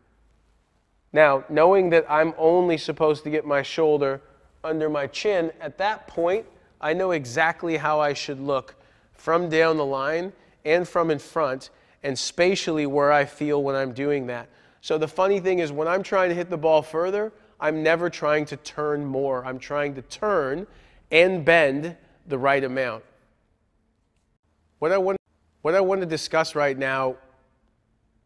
Now, knowing that I'm only supposed to get my shoulder under my chin, at that point, I know exactly how I should look from down the line and from in front, and spatially where I feel when I'm doing that. So the funny thing is, when I'm trying to hit the ball further, I'm never trying to turn more. I'm trying to turn and bend the right amount. What I want to discuss right now,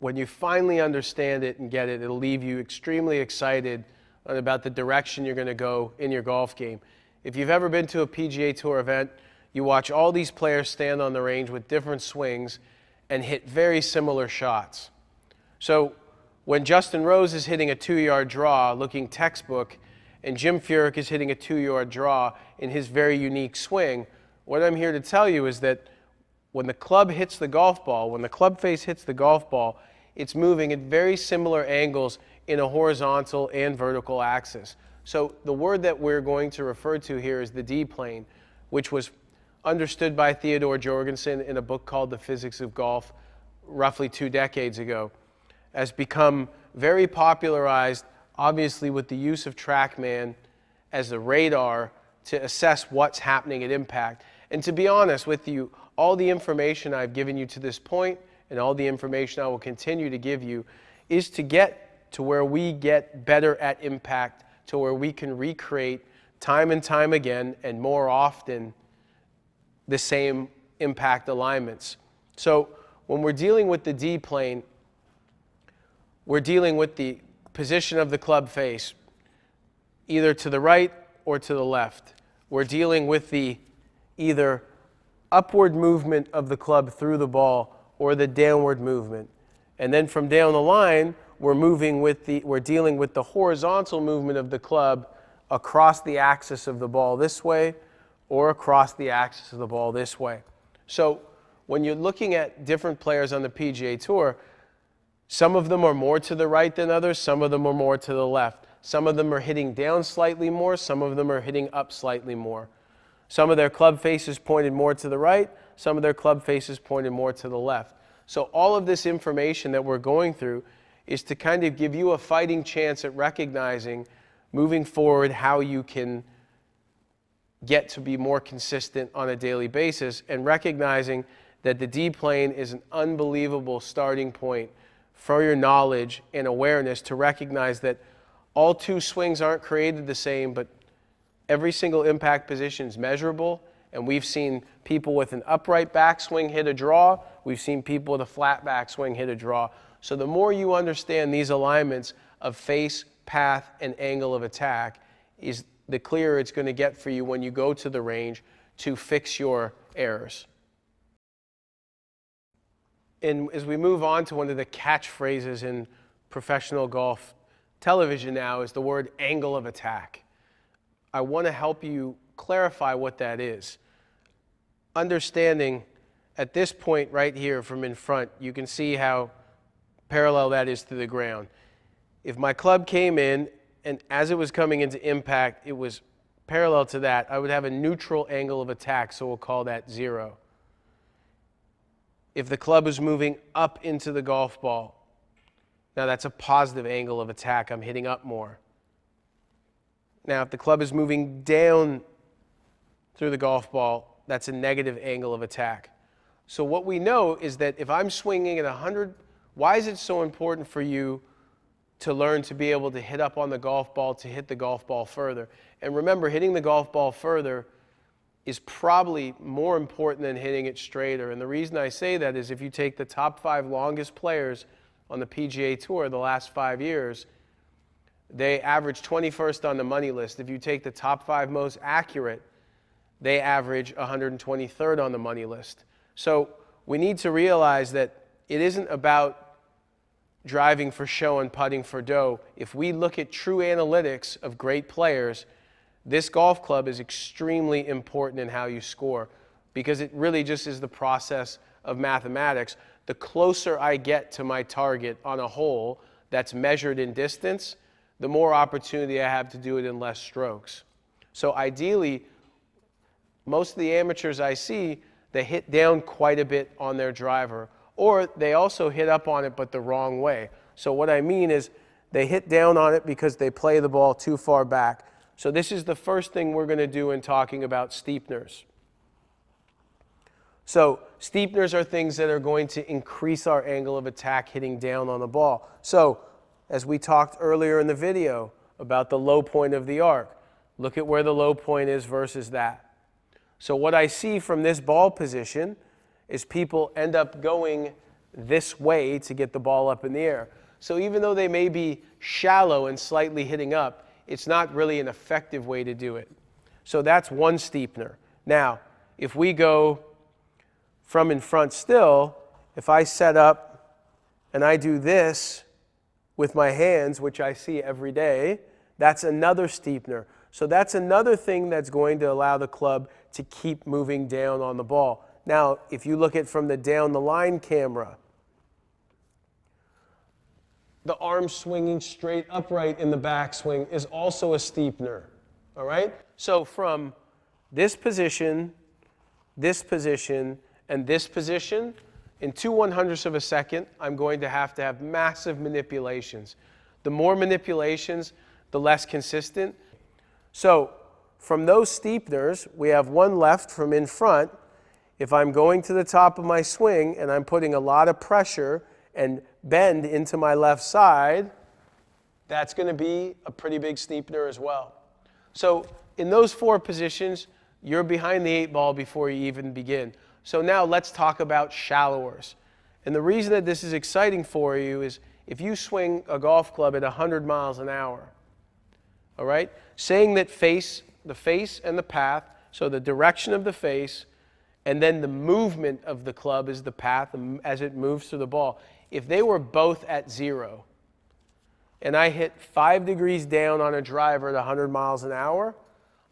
when you finally understand it and get it, it'll leave you extremely excited about the direction you're going to go in your golf game. If you've ever been to a PGA Tour event, you watch all these players stand on the range with different swings and hit very similar shots. So when Justin Rose is hitting a 2-yard draw looking textbook, and Jim Furyk is hitting a 2-yard draw in his very unique swing, what I'm here to tell you is that when the club hits the golf ball, when the club face hits the golf ball, it's moving at very similar angles in a horizontal and vertical axis. So the word that we're going to refer to here is the D-plane, which was understood by Theodore Jorgensen in a book called The Physics of Golf roughly 2 decades ago, has become very popularized, obviously with the use of TrackMan as a radar to assess what's happening at impact. And to be honest with you, all the information I've given you to this point and all the information I will continue to give you is to get to where we get better at impact, to where we can recreate time and time again and more often the same impact alignments. So when we're dealing with the D-plane, we're dealing with the position of the club face, either to the right or to the left. We're dealing with the either upward movement of the club through the ball or the downward movement. And then from down the line, we're dealing with the horizontal movement of the club across the axis of the ball this way or across the axis of the ball this way. So when you're looking at different players on the PGA Tour, some of them are more to the right than others, some of them are more to the left. Some of them are hitting down slightly more, some of them are hitting up slightly more. Some of their club faces pointed more to the right, some of their club faces pointed more to the left. So all of this information that we're going through is to kind of give you a fighting chance at recognizing, moving forward, how you can get to be more consistent on a daily basis, and recognizing that the D-plane is an unbelievable starting point for your knowledge and awareness to recognize that all 2 swings aren't created the same, but every single impact position is measurable, and we've seen people with an upright backswing hit a draw. We've seen people with a flat backswing hit a draw. So the more you understand these alignments of face, path, and angle of attack, is the clearer it's going to get for you when you go to the range to fix your errors. And as we move on to one of the catchphrases in professional golf television now is the word angle of attack. I want to help you clarify what that is. Understanding at this point right here from in front, you can see how parallel that is to the ground. If my club came in and as it was coming into impact, it was parallel to that, I would have a neutral angle of attack, so we'll call that 0. If the club was moving up into the golf ball, now that's a positive angle of attack. I'm hitting up more. Now, if the club is moving down through the golf ball, that's a negative angle of attack. So what we know is that if I'm swinging at 100, why is it so important for you to learn to be able to hit up on the golf ball, to hit the golf ball further? And remember, hitting the golf ball further is probably more important than hitting it straighter. And the reason I say that is if you take the top 5 longest players on the PGA Tour the last 5 years, they average 21st on the money list. If you take the top 5 most accurate, they average 123rd on the money list. So we need to realize that it isn't about driving for show and putting for dough. If we look at true analytics of great players, this golf club is extremely important in how you score because it really just is the process of mathematics. The closer I get to my target on a hole that's measured in distance, the more opportunity I have to do it in less strokes. So ideally, most of the amateurs I see, they hit down quite a bit on their driver, or they also hit up on it but the wrong way. So what I mean is they hit down on it because they play the ball too far back. So this is the first thing we're going to do in talking about steepeners. So steepeners are things that are going to increase our angle of attack hitting down on the ball. So as we talked earlier in the video about the low point of the arc, look at where the low point is versus that. So what I see from this ball position is people end up going this way to get the ball up in the air. So even though they may be shallow and slightly hitting up, it's not really an effective way to do it. So that's one steepener. Now, if we go from in front still, if I set up and I do this with my hands, which I see every day, that's another steepener. So that's another thing that's going to allow the club to keep moving down on the ball. Now, if you look at from the down the line camera, the arm swinging straight upright in the backswing is also a steepener, all right? So from this position, and this position, in 2/100ths of a second, I'm going to have massive manipulations. The more manipulations, the less consistent. So from those steepeners, we have one left from in front. If I'm going to the top of my swing and I'm putting a lot of pressure and bend into my left side, that's going to be a pretty big steepener as well. So in those 4 positions, you're behind the 8 ball before you even begin. So now let's talk about shallowers. And the reason that this is exciting for you is if you swing a golf club at 100 miles an hour, all right, saying that the face and the path, so the direction of the face, and then the movement of the club is the path as it moves through the ball. If they were both at 0, and I hit 5 degrees down on a driver at 100 miles an hour,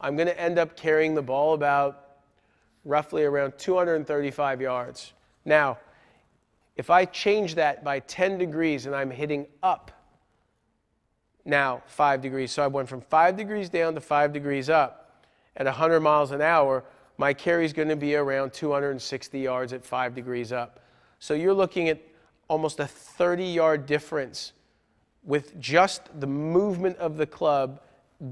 I'm going to end up carrying the ball about roughly around 235 yards. Now, if I change that by 10 degrees and I'm hitting up now 5 degrees, so I went from 5 degrees down to 5 degrees up at 100 miles an hour, my carry is going to be around 260 yards at 5 degrees up. So you're looking at almost a 30-yard difference with just the movement of the club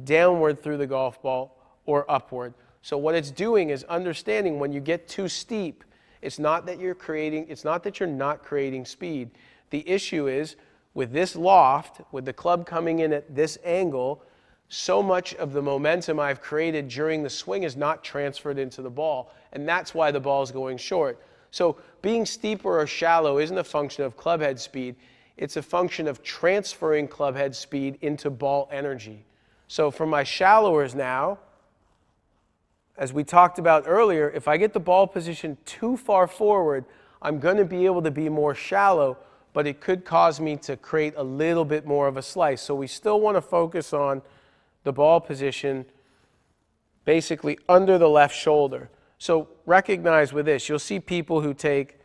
downward through the golf ball or upward. So what it's doing is understanding when you get too steep, it's not that you're not creating speed. The issue is with this loft, with the club coming in at this angle, so much of the momentum I've created during the swing is not transferred into the ball, and that's why the ball is going short. So being steeper or shallow isn't a function of club head speed, it's a function of transferring club head speed into ball energy. So for my shallowers now, as we talked about earlier, if I get the ball position too far forward, I'm going to be able to be more shallow, but it could cause me to create a little bit more of a slice. So we still want to focus on the ball position basically under the left shoulder. So recognize with this, you'll see people who take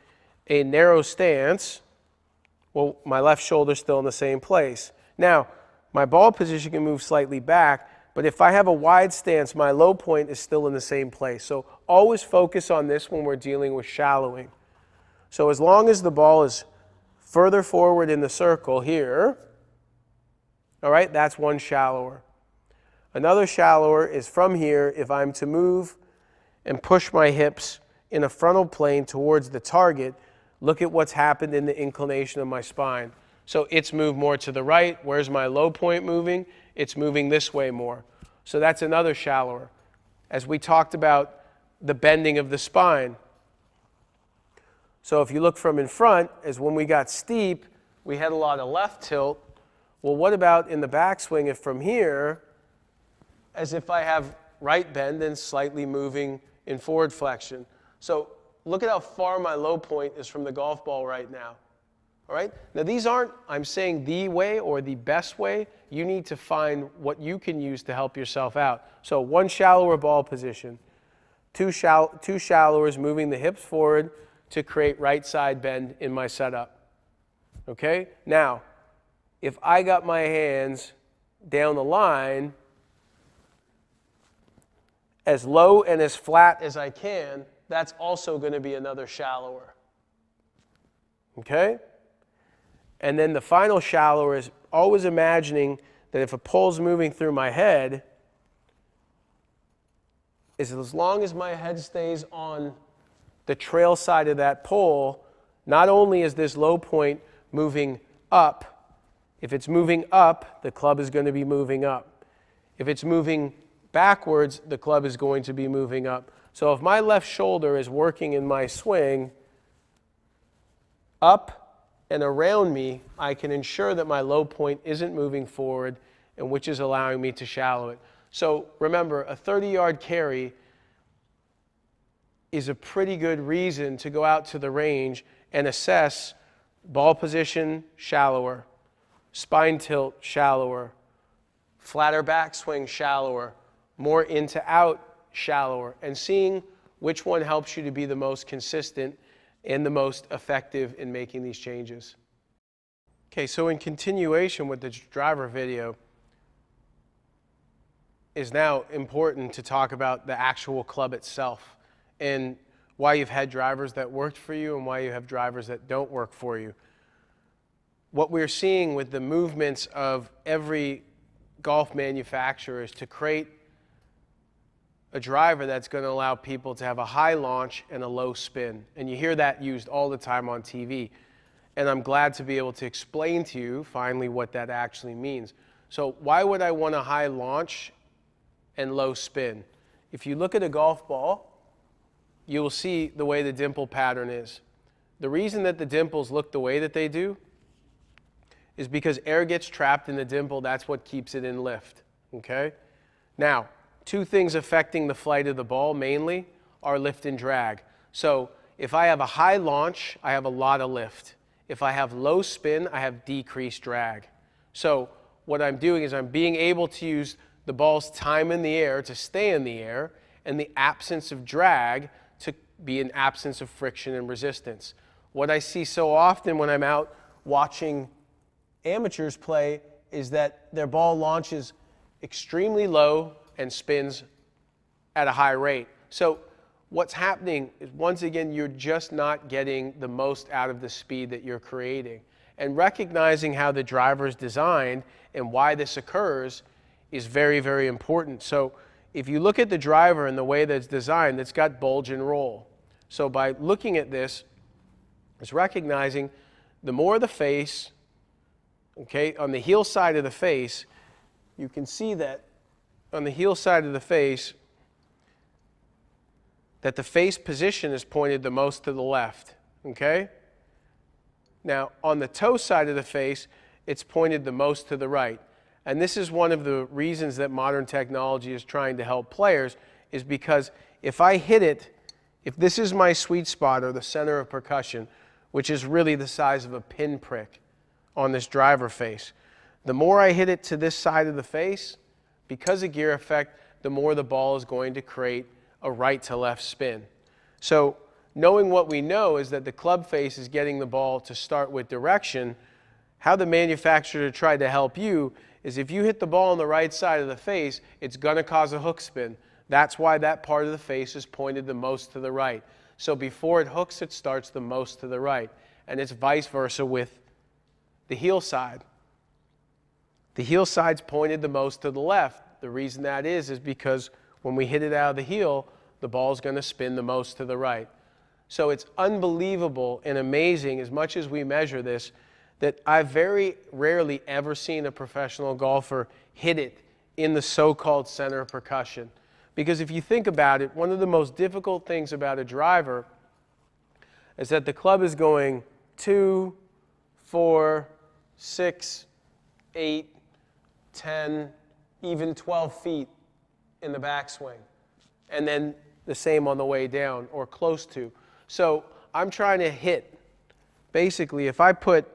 a narrow stance. Well, my left shoulder's still in the same place. Now, my ball position can move slightly back, but if I have a wide stance, my low point is still in the same place. So always focus on this when we're dealing with shallowing. So as long as the ball is further forward in the circle here, all right, that's one shallower. Another shallower is from here if I'm to move and push my hips in a frontal plane towards the target. Look at what's happened in the inclination of my spine. So it's moved more to the right. Where's my low point moving? It's moving this way more. So that's another shallower. As we talked about the bending of the spine. So if you look from in front, as when we got steep, we had a lot of left tilt. Well, what about in the backswing if from here, as if I have right bend and slightly moving in forward flexion. So look at how far my low point is from the golf ball right now. All right? Now these aren't, I'm saying the way or the best way. You need to find what you can use to help yourself out. So one shallower ball position, two shallowers moving the hips forward to create right side bend in my setup. Okay? Now, if I got my hands down the line as low and as flat as I can, that's also going to be another shallower. Okay? And then the final shallower is always imagining that if a pole's moving through my head, is as long as my head stays on the trail side of that pole, not only is this low point moving up, if it's moving up, the club is going to be moving up. If it's moving backwards, the club is going to be moving up. So if my left shoulder is working in my swing up and around me, I can ensure that my low point isn't moving forward, and which is allowing me to shallow it. So remember, a 30-yard carry is a pretty good reason to go out to the range and assess ball position shallower, spine tilt shallower, flatter backswing shallower, more into out shallower, and seeing Which one helps you to be the most consistent and the most effective in making these changes? Okay, so in continuation with the driver video, is now important to talk about the actual club itself and why you've had drivers that worked for you and why you have drivers that don't work for you. What we're seeing with the movements of every golf manufacturer is to create a driver that's going to allow people to have a high launch and a low spin. And you hear that used all the time on TV. And I'm glad to be able to explain to you finally what that actually means. So why would I want a high launch and low spin? If you look at a golf ball, you will see the way the dimple pattern is. The reason that the dimples look the way that they do is because air gets trapped in the dimple. That's what keeps it in lift, okay? Now, two things affecting the flight of the ball mainly are lift and drag. So if I have a high launch, I have a lot of lift. If I have low spin, I have decreased drag. So what I'm doing is I'm being able to use the ball's time in the air to stay in the air and the absence of drag to be an absence of friction and resistance. What I see so often when I'm out watching amateurs play is that their ball launches extremely low and spins at a high rate. So what's happening is, once again, you're just not getting the most out of the speed that you're creating. And recognizing how the driver is designed and why this occurs is very, very important. So if you look at the driver and the way that it's designed, it's got bulge and roll. So by looking at this, it's recognizing the more the face, okay, on the heel side of the face, you can see that on the heel side of the face, that the face position is pointed the most to the left, okay? Now, on the toe side of the face, it's pointed the most to the right. And this is one of the reasons that modern technology is trying to help players, is because if I hit it, if this is my sweet spot or the center of percussion, which is really the size of a pinprick on this driver face, the more I hit it to this side of the face, because of gear effect, the more the ball is going to create a right to left spin. So knowing what we know is that the club face is getting the ball to start with direction. How the manufacturer tried to help you is, if you hit the ball on the right side of the face, it's going to cause a hook spin. That's why that part of the face is pointed the most to the right. So before it hooks, it starts the most to the right. And it's vice versa with the heel side. The heel side's pointed the most to the left. The reason that is because when we hit it out of the heel, the ball's going to spin the most to the right. So it's unbelievable and amazing, as much as we measure this, that I've very rarely ever seen a professional golfer hit it in the so-called center of percussion. Because if you think about it, one of the most difficult things about a driver is that the club is going 2, 4, 6, 8, 10, even 12 feet in the backswing. And then the same on the way down, or close to. So I'm trying to hit, basically, if I put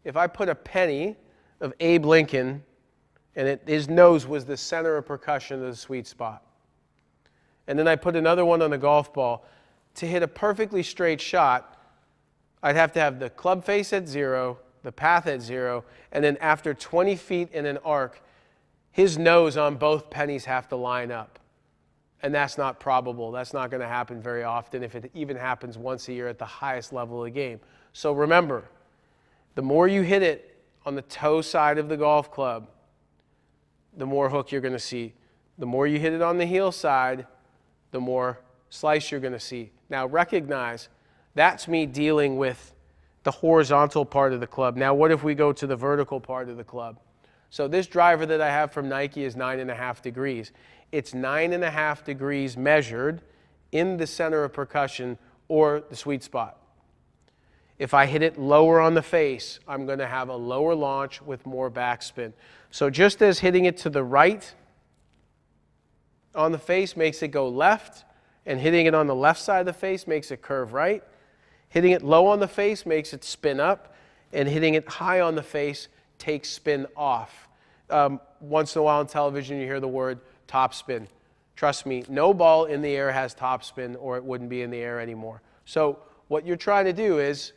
a penny of Abe Lincoln, and his nose was the center of percussion of the sweet spot, and then I put another one on the golf ball, to hit a perfectly straight shot, I'd have to have the club face at 0, the path at 0, and then after 20 feet in an arc, his nose on both pennies have to line up. And that's not probable. That's not going to happen very often, if it even happens once a year at the highest level of the game. So remember, the more you hit it on the toe side of the golf club, the more hook you're going to see. The more you hit it on the heel side, the more slice you're going to see. Now recognize, that's me dealing with the horizontal part of the club. Now what if we go to the vertical part of the club? So this driver that I have from Nike is 9.5 degrees. It's 9.5 degrees measured in the center of percussion, or the sweet spot. If I hit it lower on the face, I'm going to have a lower launch with more backspin. So just as hitting it to the right on the face makes it go left, and hitting it on the left side of the face makes it curve right, hitting it low on the face makes it spin up, and hitting it high on the face takes spin off. Once in a while on television you hear the word top spin. Trust me, no ball in the air has topspin or it wouldn't be in the air anymore. So what you're trying to do is,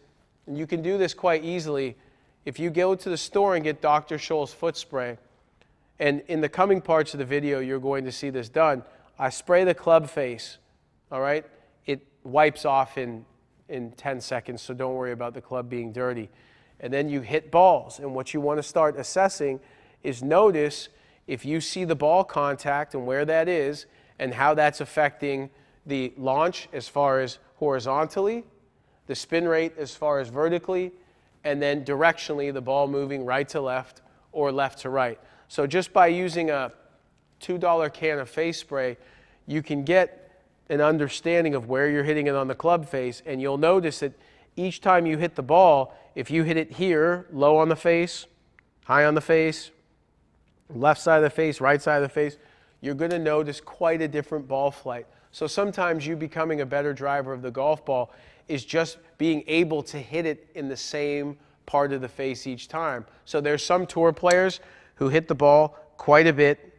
and you can do this quite easily, if you go to the store and get Dr. Scholl's foot spray, and in the coming parts of the video you're going to see this done, I spray the club face, all right? It wipes off in 10 seconds, so don't worry about the club being dirty. And then you hit balls, and what you want to start assessing is notice if you see the ball contact and where that is and how that's affecting the launch as far as horizontally, the spin rate as far as vertically, and then directionally the ball moving right to left or left to right. So just by using a $2 can of face spray, you can get an understanding of where you're hitting it on the club face, and you'll notice that each time you hit the ball, if you hit it here, low on the face, high on the face, left side of the face, right side of the face, you're going to notice quite a different ball flight. So sometimes you becoming a better driver of the golf ball is just being able to hit it in the same part of the face each time. So there's some tour players who hit the ball quite a bit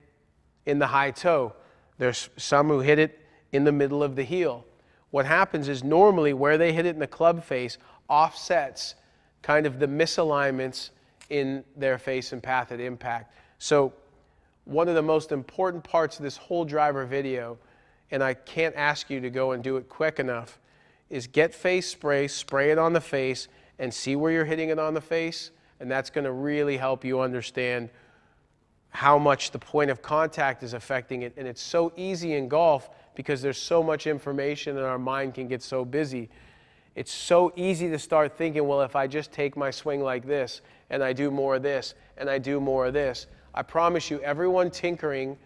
in the high toe. There's some who hit it in the middle of the heel. What happens is normally where they hit it in the club face offsets kind of the misalignments in their face and path at impact. So one of the most important parts of this whole driver video, and I can't ask you to go and do it quick enough, is get face spray, spray it on the face, and see where you're hitting it on the face, and that's going to really help you understand how much the point of contact is affecting it. And it's so easy in golf because there's so much information and our mind can get so busy. It's so easy to start thinking, well, if I just take my swing like this, and I do more of this, and I do more of this, I promise you, everyone tinkering,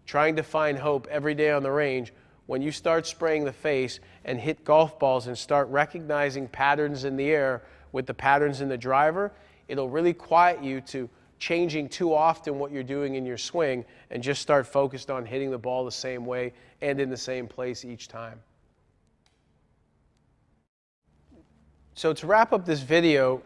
trying to find hope every day on the range, when you start spraying the face and hit golf balls and start recognizing patterns in the air with the patterns in the driver, it'll really quiet you to changing too often what you're doing in your swing and just start focused on hitting the ball the same way and in the same place each time. So to wrap up this video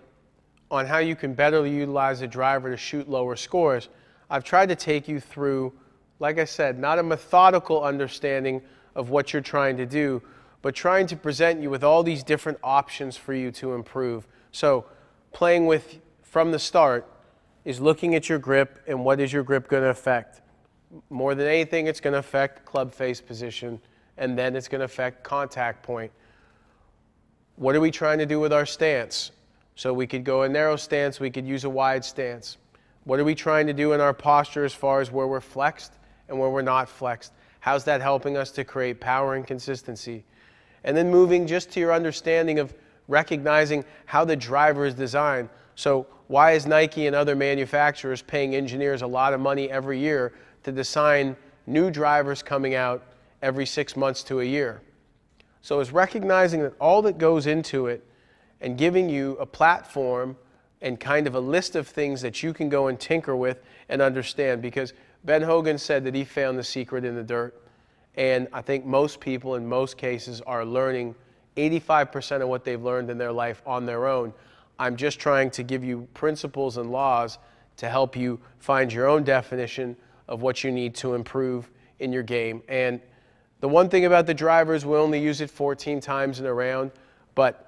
on how you can better utilize a driver to shoot lower scores, I've tried to take you through, like I said, not a methodical understanding of what you're trying to do, but trying to present you with all these different options for you to improve. So playing with, from the start, is looking at your grip and what is your grip going to affect. More than anything, it's going to affect club face position, and then it's going to affect contact point. What are we trying to do with our stance? So we could go a narrow stance, we could use a wide stance. What are we trying to do in our posture as far as where we're flexed and where we're not flexed? How's that helping us to create power and consistency? And then moving just to your understanding of recognizing how the driver is designed. So why is Nike and other manufacturers paying engineers a lot of money every year to design new drivers coming out every 6 months to a year? So it's recognizing that all that goes into it and giving you a platform and kind of a list of things that you can go and tinker with and understand, because Ben Hogan said that he found the secret in the dirt. And I think most people in most cases are learning 85% of what they've learned in their life on their own. I'm just trying to give you principles and laws to help you find your own definition of what you need to improve in your game. And the one thing about the drivers, we only use it 14 times in a round, but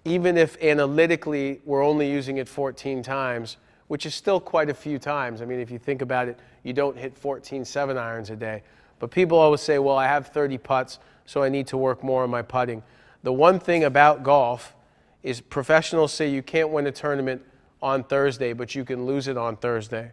even if analytically we're only using it 14 times, which is still quite a few times. I mean, if you think about it, you don't hit 14 7-irons a day. But people always say, well, I have 30 putts, so I need to work more on my putting. The one thing about golf is professionals say you can't win a tournament on Thursday, but you can lose it on Thursday.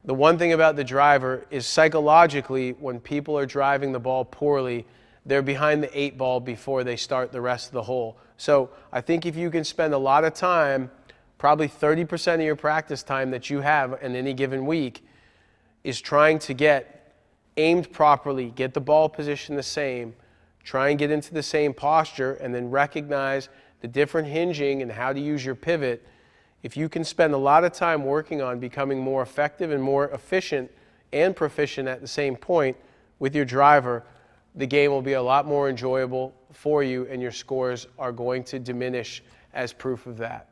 The one thing about the driver is psychologically, when people are driving the ball poorly, they're behind the 8 ball before they start the rest of the hole. So I think if you can spend a lot of time, probably 30% of your practice time that you have in any given week, is trying to get aimed properly, get the ball position the same, try and get into the same posture, and then recognize the different hinging and how to use your pivot. If you can spend a lot of time working on becoming more effective and more efficient and proficient at the same point with your driver, the game will be a lot more enjoyable for you, and your scores are going to diminish as proof of that.